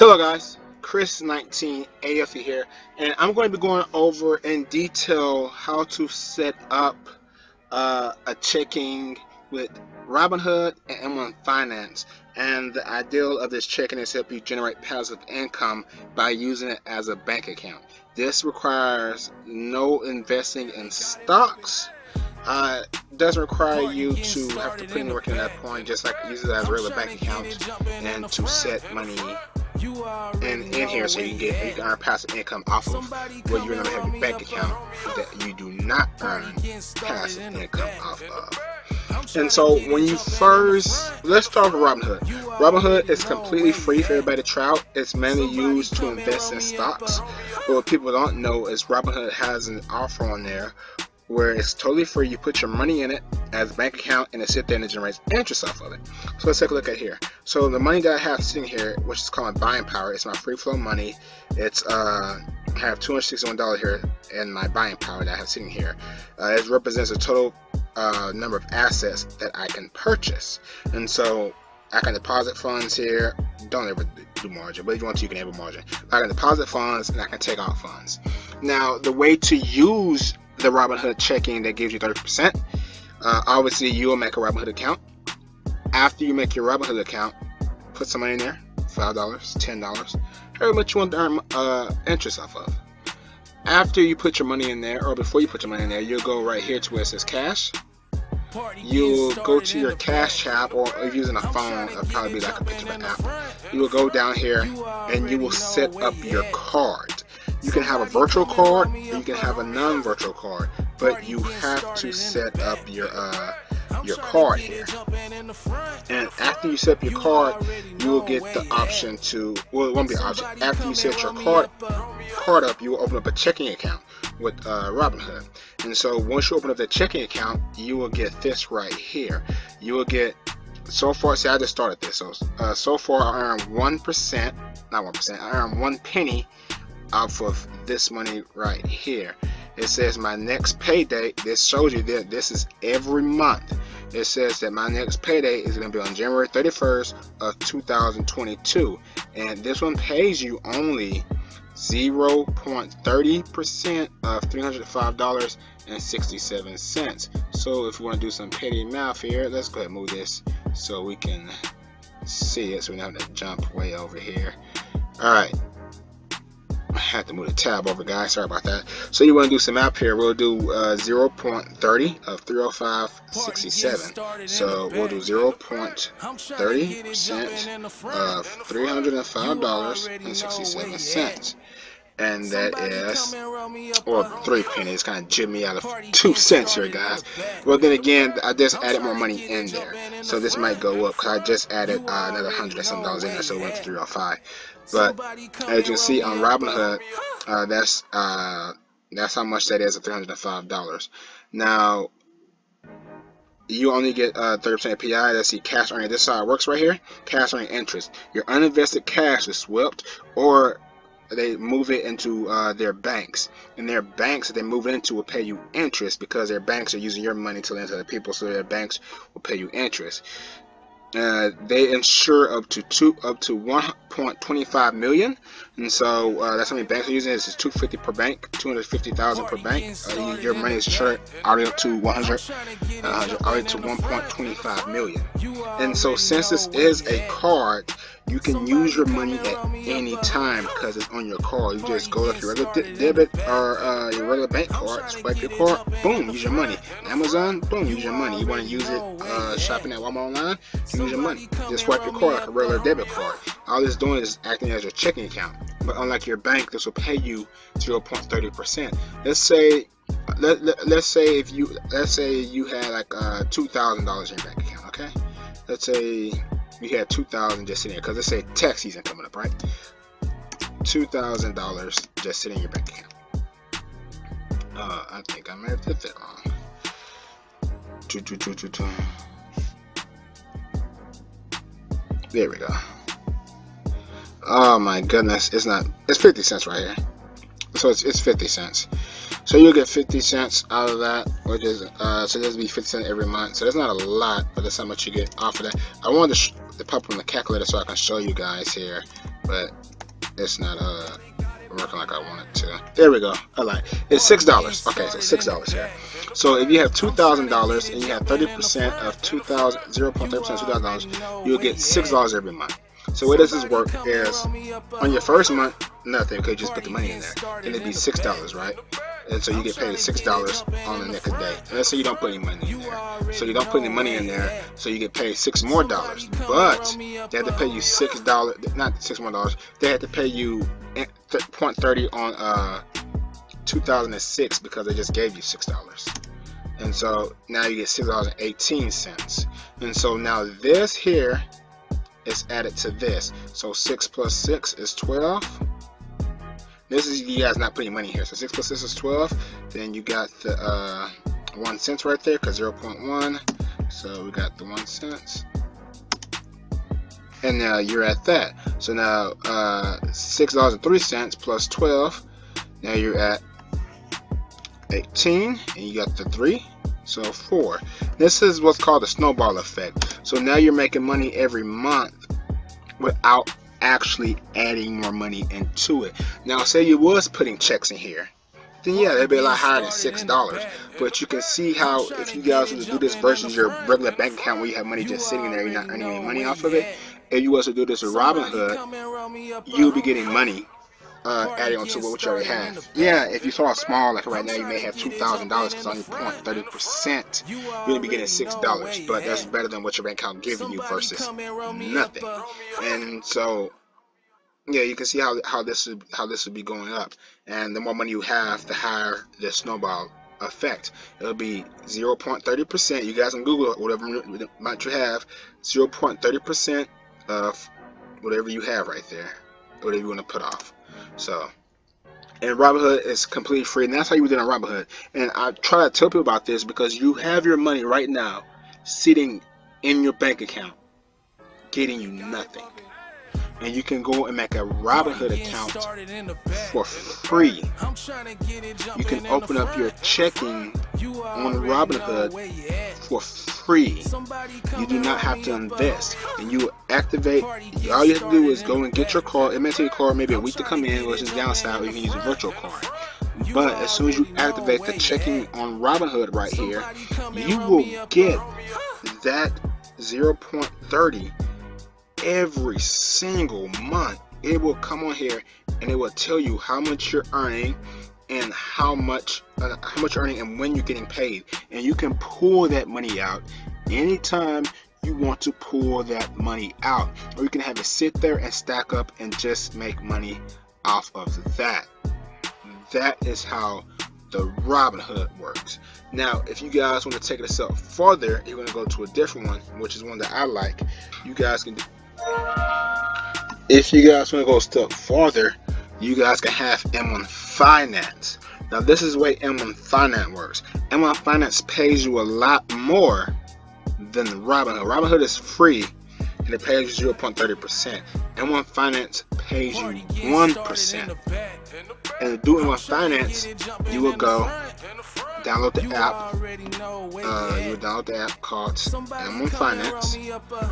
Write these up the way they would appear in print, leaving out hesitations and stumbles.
Hello guys, Chris19 A.E.F.E here, and I'm going to be going over in detail how to set up a checking with Robinhood and M1 Finance. And the ideal of this checking is to help you generate passive income by using it as a bank account. This requires no investing in stocks. Doesn't require you to have to put any work in that point, just like use it as a regular bank account and to set money in here so you can earn passive income off of what you're gonna have your bank account that you do not earn passive income off of. And so when you first, let's start with Robinhood. Robinhood is completely free for everybody to try out. It's mainly used to invest in stocks. But what people don't know is Robinhood has an offer on there where it's totally free. You put your money in it as a bank account and it sits there and it generates interest off of it. So let's take a look at here. So the money that I have sitting here, which is called buying power, it's my free flow money. It's I have $261 here in my buying power that I have sitting here. It represents a total number of assets that I can purchase. And so I can deposit funds here. Don't ever do margin, but if you want to, you can have a margin. I can deposit funds and I can take out funds. Now, the way to use the Robinhood checking that gives you 30%, obviously you'll make a Robinhood account. After you make your Robinhood account, put some money in there, $5, $10, however much you want to earn interest off of. After you put your money in there, or before you put your money in there, you'll go right here to where it says cash. You'll go to your cash app, or if you're using a phone, it'll probably be like a picture of an app. You will go down here and you will set up your card. You can have a virtual card, or you can have a non-virtual card, but you have to set up your card here. And after you set up your card, you will get the option to, well, it won't be an option. After you set your card up, you will open up a checking account with Robinhood. And so once you open up the checking account, you will get this right here. You will get, so far, see, I just started this. So far I earned 1%, not 1%, I earned 1 penny off of this money right here. It says my next payday, this shows you that this is every month. It says that my next payday is going to be on January 31st of 2022, and this one pays you only 0.30% of $305.67. So if you want to do some petty math here, let's go ahead and move this so we can see it, so we don't have to jump way over here. Alright, I had to move the tab over, guys, sorry about that. So you want to do some math here. We'll do 0.30 of 305.67. So we'll do 0.30% of $305.67. And that is, or 3 pennies, kind of jibbed me out of 2 cents here, guys. Well, then again, I just added more money in there, so this might go up because I just added another $100 and some in there, so it went to 305. But as you can see on Robinhood, that's how much that is, at $305. Now, you only get 30% API. Let's see, cash earning. This is how it works right here. Cash earning interest. Your uninvested cash is swept, or they move it into their banks, and their banks that they move it into will pay you interest, because their banks are using your money to lend to other people, so their banks will pay you interest. They insure up to 1.25 million, and so that's how many banks are using. This is 250 per bank, 250,000 per bank. Your money is insured already up to 1.25 million. And so since this is a card, you can use your money at any time because it's on your card. You just go like your regular debit or your regular bank card, swipe your card, boom, use your money. Amazon, boom, use your money. You want to use it shopping at Walmart online, use your money. Just swipe your card like a regular debit card. All it's doing is acting as your checking account. But unlike your bank, this will pay you 0.30%. Let's say you had like $2,000 in your bank account. Okay, let's say you had $2,000 just sitting here, because let's say tax season coming up, right? $2,000 just sitting in your bank account. I think I may have did that wrong. There we go. Oh my goodness, it's 50 cents right here. So it's 50 cents. So you'll get 50 cents out of that, which is so there's be 50 cents every month. So that's not a lot, but that's how much you get off of that. I wanted to pop on the calculator so I can show you guys here but it's not working like I want it to. There we go. I like it's $6. Okay, so $6 here. So if you have $2,000 and you have 30% of 2,000, 0.30% of $2,000, you'll get $6 every month. So the way this work is on your first month, nothing, okay, just put the money in there. Then it'd be $6, right? And so you get paid $6 on the next day. And let's say you don't put any money in there. So you don't put any money in there, so you get paid $6 more. But they have to pay you $6, not $6 more. They have to pay you 0.30 on 2006 because they just gave you $6. And so now you get $6.18. And so now this here is added to this. So 6 plus 6 is 12. This is you guys not putting money here. So 6 plus 6 is 12. Then you got the 1 cent right there because 0.1. So we got the 1 cent. And now you're at that. So now $6.03 plus 12. Now you're at 18, and you got the 3, so 4. This is what's called the snowball effect. So now you're making money every month without actually adding more money into it. Now say you was putting checks in here, then yeah, that'd be a lot higher than $6. But you can see how if you guys were to do this versus your regular bank account where you have money just sitting in there, you're not earning any money off of it. If you was to do this with Robinhood, you'll be getting money adding on to what you already have. Yeah, if you saw small, like right now you may have $2,000 because only 0.30%, you're gonna be getting $6, but that's better than what your bank account giving you versus nothing. And so yeah, you can see how this would be going up, and the more money you have, the higher the snowball effect. It'll be 0.30%. You guys can Google it, whatever amount you have, 0.30% of whatever you have right there, whatever you want to put off. So, and Robinhood is completely free, and that's how you do it on Robinhood. And I try to tell people about this because you have your money right now sitting in your bank account, getting you nothing. And you can go and make a Robinhood account for free. You can open up your checking on Robinhood for free. You do not have to invest. And you activate, all you have to do is go and get your card. It may take a card maybe a week to come in, which is downside, or you can use a virtual card. But as soon as you activate the checking on Robinhood right here, you will get that 0.30 every single month. It will come on here and it will tell you how much you're earning and how much you're earning and when you're getting paid, and you can pull that money out anytime you want to pull that money out, or you can have it sit there and stack up and just make money off of that. That is how the Robinhood works. Now if you guys want to take it a step further, you're going to go to a different one, which is one that I like. You guys can do, if you guys want to go a step farther, you guys can have M1 Finance. Now this is the way M1 Finance works. M1 Finance pays you a lot more than Robinhood. Robinhood is free and it pays you 0.30%. M1 Finance pays you 1%. And to do M1 Finance, you will go download the app. You would download the app called M1 Finance.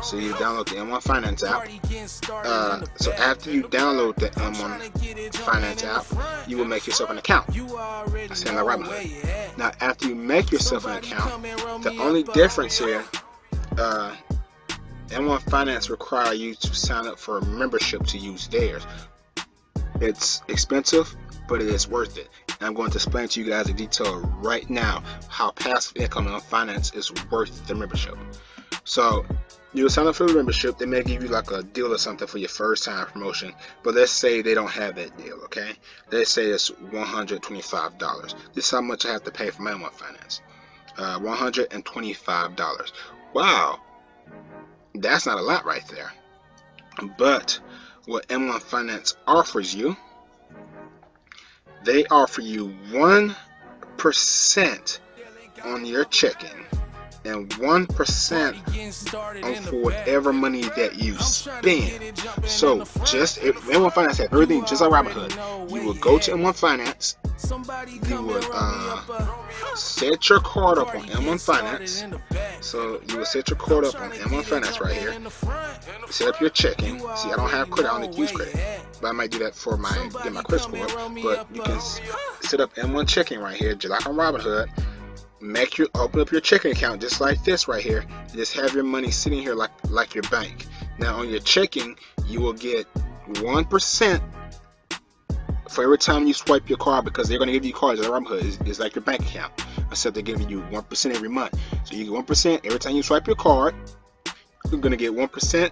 So you download the M1 Finance app. So after you download the M1 Finance app, you will make yourself an account. Same like Robinhood. Now after you make yourself an account, the only difference here, M1 Finance require you to sign up for a membership to use theirs. It's expensive, but it is worth it. And I'm going to explain to you guys in detail right now how passive income on finance is worth the membership. So you sign up for the membership, they may give you like a deal or something for your first time promotion, but let's say they don't have that deal, okay? Let's say it's $125. This is how much I have to pay for my M1 Finance. $125. Wow, that's not a lot right there. But what M1 Finance offers you, they offer you 1% on your checking and 1% on for whatever money that you spend. So just if M1 Finance have everything just like Robinhood, you will go to M1 Finance you would set your card up on M1 Finance. So you would set your card up on M1 Finance right here. Set up your checking. See, I don't have credit, I only use credit, but I might do that for get my credit score up. But you can set up M1 checking right here, just like on Robinhood. Open up your checking account just like this right here. Just have your money sitting here like your bank. Now on your checking, you will get 1% for every time you swipe your card, because they're going to give you cards at Robinhood. It's like your bank account, except they're giving you 1% every month. So you get 1% every time you swipe your card. You're going to get 1%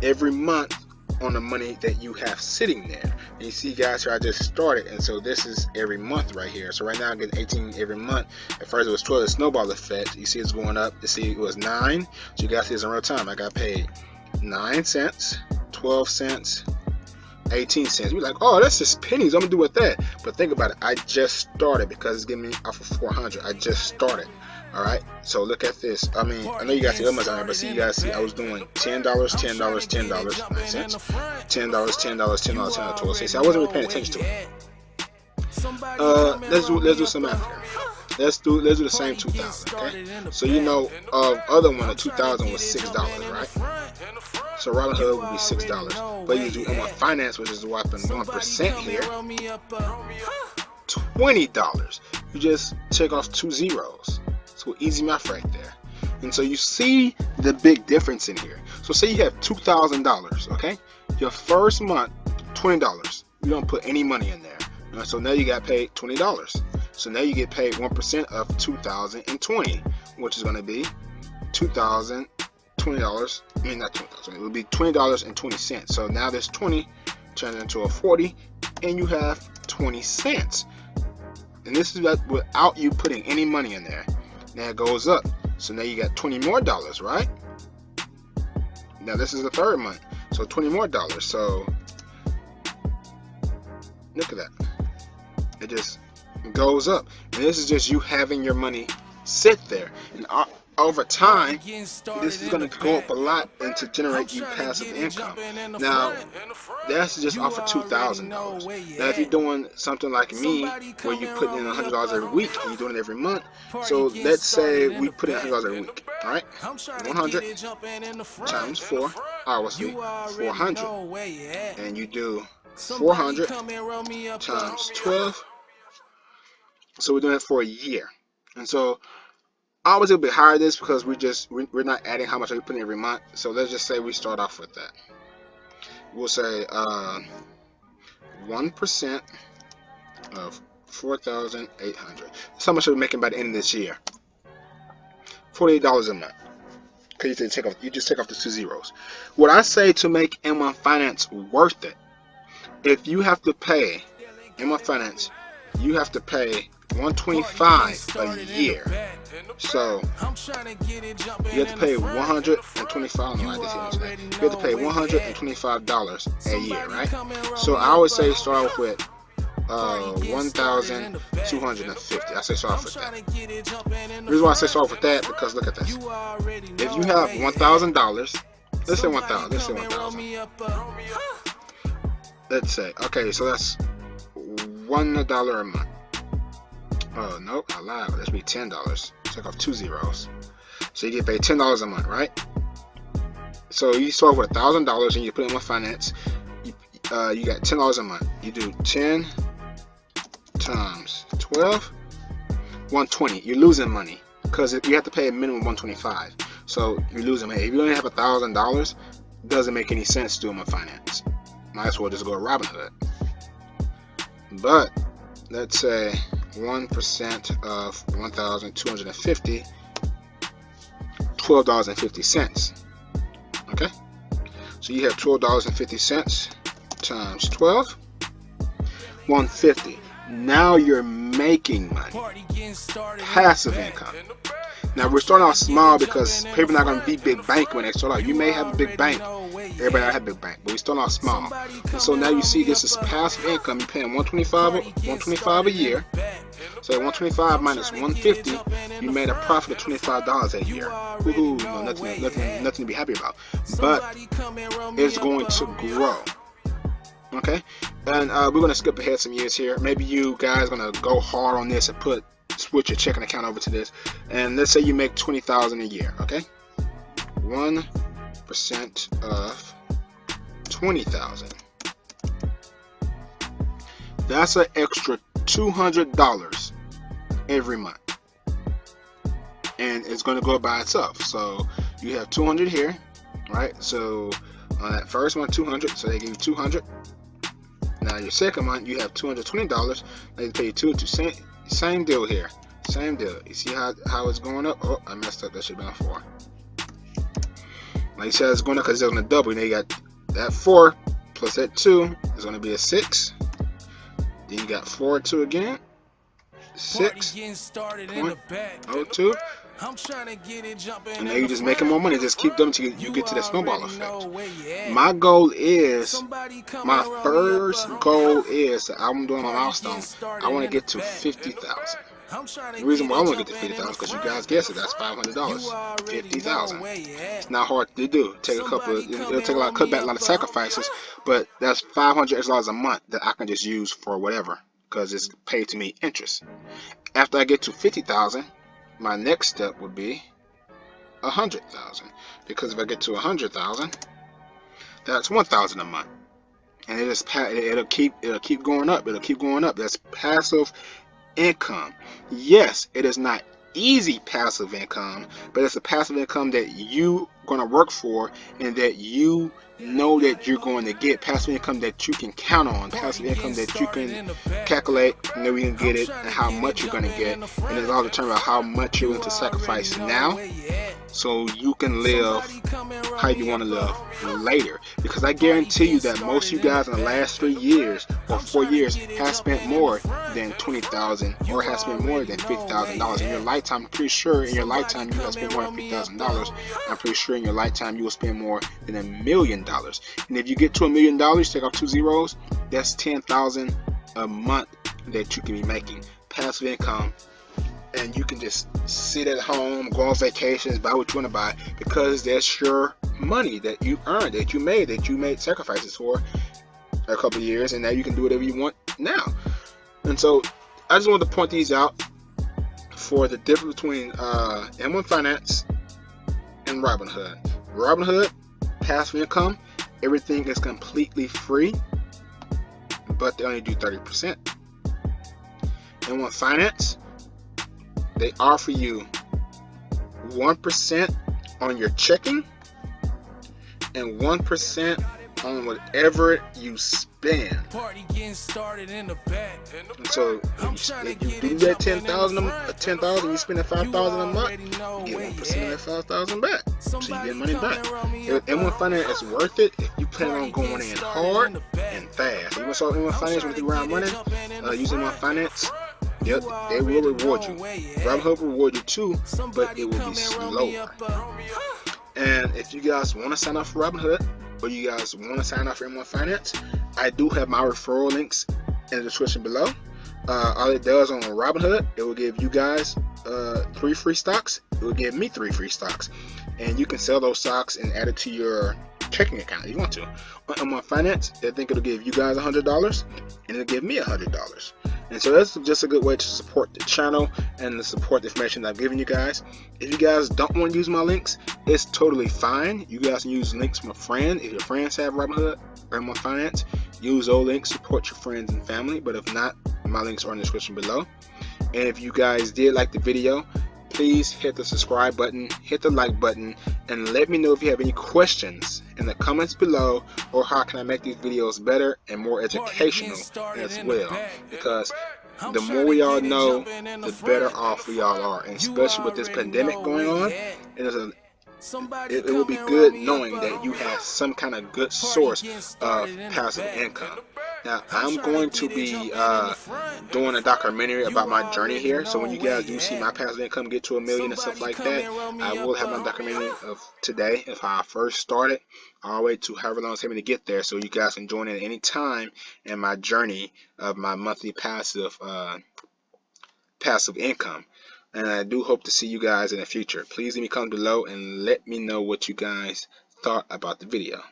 every month on the money that you have sitting there. And you see, guys, here I just started, and so this is every month right here. So right now I'm getting 18 every month. At first it was 12, the snowball effect. You see it's going up. You see it was 9. So you guys see this in real time. I got paid 9 cents, 12 cents, 18 cents. You're like, oh, that's just pennies, I'm gonna do with that. But think about it, I just started, because it's giving me off of 400. I just started. All right, so look at this. I mean, I know you guys see how much on there, but see, you guys see I was doing $10, $10, $10, 9 cents, $10, $10, $10, $10, $10, 12 cents. I wasn't really paying attention to it. Let's do some math here. Let's do the same 2000. Okay, so you know, other one, the 2000 was $6, right? So Robinhood would be $6, but you do M1 Finance, which is whopping 1% here, $20. You just take off 2 zeros. So easy math right there. And so you see the big difference in here. So say you have $2,000, okay? Your first month, $20. You don't put any money in there. So now you got paid $20. So now you get paid 1% of 2020, which is going to be $20. I mean, not $20. It would be $20.20. So now this 20 turns into a 40, and you have 20 cents. And this is without you putting any money in there. Now it goes up. So now you got $20 more, right? Now this is the third month. So $20 more. So look at that. It just goes up. And this is just you having your money sit there. And over time, this is going to go up a lot and to generate you passive income. Now, that's just off of $2,000. Now, if you're doing something like me, where you put in $100 every week and you're doing it every month, so let's say we put in $100 every week, all right? 100 times 4, obviously 400, and you do 400 times 12. So we're doing it for a year, and so I was a bit higher this because we're not adding how much we put in every month. So let's just say we start off with that. We'll say 1% of 4,800. That's how much we're making by the end of this year. $48 a month. Because you just take off the 2 zeros. What I say to make M1 Finance worth it, if you have to pay M1 Finance, you have to pay $125 a year. So you have to pay $125. No, you have to pay $125 a year, right? So I would say start off with $1,250. I say start off with that. The reason why I say start off with that, because look at this. If you have $1,000, let's say 1,000. Let's say 1,000. Let's say, okay, so that's $1 a month. Oh no, I lied. That's be $10. Take off 2 zeros. So you get paid $10 a month, right? So you start with $1,000 and you put in M1 Finance. You got $10 a month. You do 10 times 12, 120. You're losing money because you have to pay a minimum $125. So you're losing money. If you only have $1,000, it doesn't make any sense to do M1 Finance. Might as well just go to Robinhood. But let's say 1% of 1,250, $12.50. Okay, so you have $12.50 times 12, 150. Now you're making money, passive income. Now we're starting off small because people are not going to be big bank when they start out. You may have a big bank. Everybody have a big bank, but we start off small. And so now you see this is passive income. You're paying $125 a year. So 125 minus 150, you made a profit of $25 a year. Woohoo! No, nothing to be happy about. But it's going to grow. Okay, and we're gonna skip ahead some years here. Maybe you guys gonna go hard on this and switch your checking account over to this. And let's say you make 20,000 a year. Okay, 1% of 20,000. That's an extra $200 every month, and it's gonna go by itself. So you have 200 here, right? So on that first one, 200. So they give you 200. Now your second month, you have $220. They pay you same deal here. Same deal. You see how it's going up? Oh, I messed up. That should have been a 4. Like you said, it's going up because it's going to double. Now you got that 4 plus that 2 is going to be a 6. Then you got 4, 2 again. 6.02. And now you're just making more money. Just keep doing it until you get to that snowball effect. My goal is, my first goal is, I'm doing my milestone. I want to get to 50,000. The reason why I want to get to 50,000 is because you guys guessed it. That's $500. 50,000. It's not hard to do. It'll take a lot of cutback, a lot of sacrifices, but that's $500 a month that I can just use for whatever, because it's paid to me interest. After I get to 50,000, my next step would be 100,000, because if I get to 100,000, that's 1,000 a month, and it'll keep going up. It'll keep going up. That's passive income. Yes, it is not easy passive income, but it's a passive income that you gonna work for and that you know that you're going to get. Passive income that you can count on. Passive income that you can calculate, know you can get it and how much you're gonna get, and it's all determined by how much you're willing to sacrifice now, so you can live how you want to live later. Because I guarantee you that most of you guys in the last 3 years or 4 years have spent more than 20,000 or have spent more than $50,000 in your lifetime. I'm pretty sure in your lifetime you have spent more than $50,000. I'm pretty sure in your lifetime you will spend more than $1 million. And if you get to $1 million, take off 2 zeros, that's 10,000 a month that you can be making passive income. And you can just sit at home, go on vacations, buy what you want to buy, because that's your money that you earned, that you made sacrifices for a couple of years, and now you can do whatever you want now. And so I just wanted to point these out for the difference between M1 Finance and Robinhood. Robinhood, passive income, everything is completely free, but they only do 30%. M1 Finance, they offer you 1% on your checking and 1% on whatever you spend. And so if you do that 10,000, you spend that 5,000 a month, you get 1% of that 5,000 back. So you get money back. M1 Finance is worth it if you plan on going in hard and fast. You want to start M1 Finance with the round money, using M1 Finance. Yep, they will reward you. Robinhood will reward you too, but it will be slower. And if you guys want to sign up for Robinhood, or you guys want to sign up for M1 Finance, I do have my referral links in the description below. All it does on Robinhood, it will give you guys 3 free stocks. It will give me 3 free stocks, and you can sell those stocks and add it to your checking account if you want to. On M1 Finance, I think it'll give you guys $100, and it'll give me $100. And so that's just a good way to support the channel and to support the information that I've given you guys. If you guys don't want to use my links, it's totally fine. You guys can use links from a friend. If your friends have Robinhood or M1 Finance, use those links, support your friends and family. But if not, my links are in the description below. And if you guys did like the video, please hit the subscribe button, hit the like button, and let me know if you have any questions in the comments below, or how can I make these videos better and more educational as well. Because the more we all know, the better off we all are. And especially with this pandemic going on, it will be good knowing that you have some kind of good source of passive income. Now, I'm going to be doing a documentary about my journey here. So when you guys do see my passive income get to $1 million and stuff like that, I will have my documentary of today, of how I first started, all the way to however long it's taken me to get there. So you guys can join in at any time in my journey of my monthly passive income. And I do hope to see you guys in the future. Please leave me a comment below and let me know what you guys thought about the video.